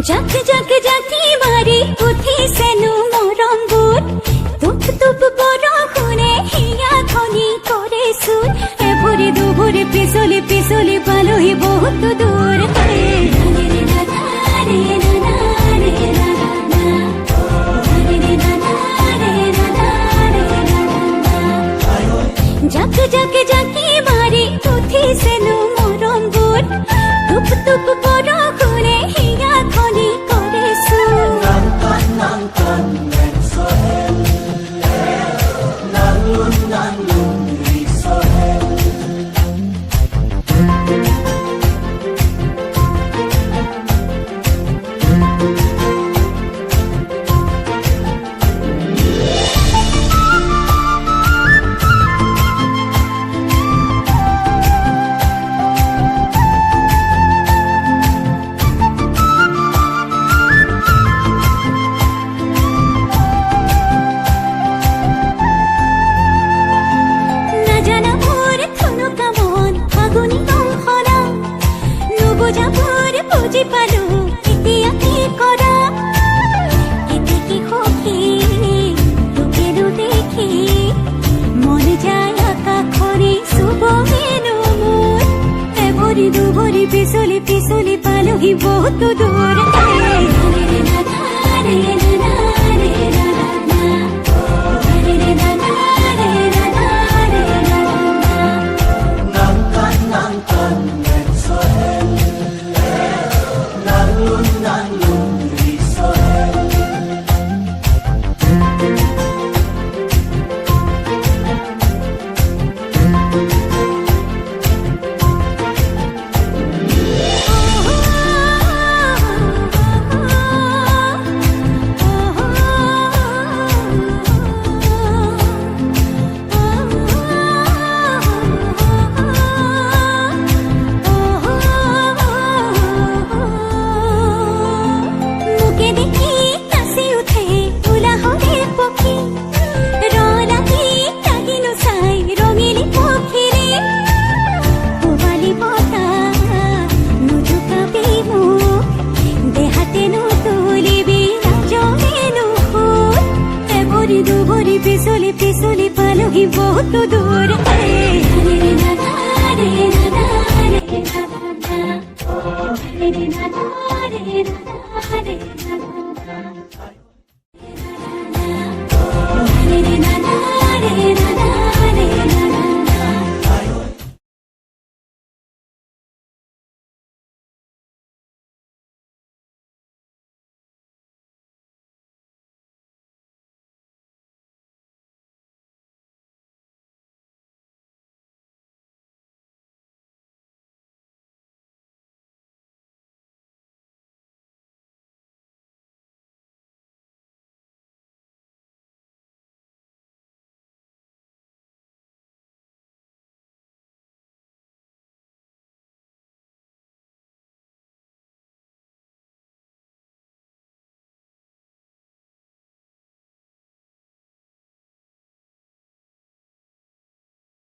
জাক জাক জাকি মাৰি উঠিছেনো মৰম বুট তুপ তুপ বৰষুণে হিয়া খনি কৰে চুৰ এভৰি দুভৰি পিছলি পিছলি পালোহি বহুত দূৰ জাক জাক জাকি মাৰি উঠিছেনো মৰম বুট তুপ তুপ বৰষুণে হিয়া খনি কৰে চুৰ বুজি পালো এতিয়া কি কৰা এতে কি সখী লোকেনো দেখি মন যায় আকাশৰে চুবহেনো মোৰ এভৰি দুভৰি পিছলি পিছলি পালোহি বহুত দূৰ পিছলি পিছলি পালোহি বহুত দূৰ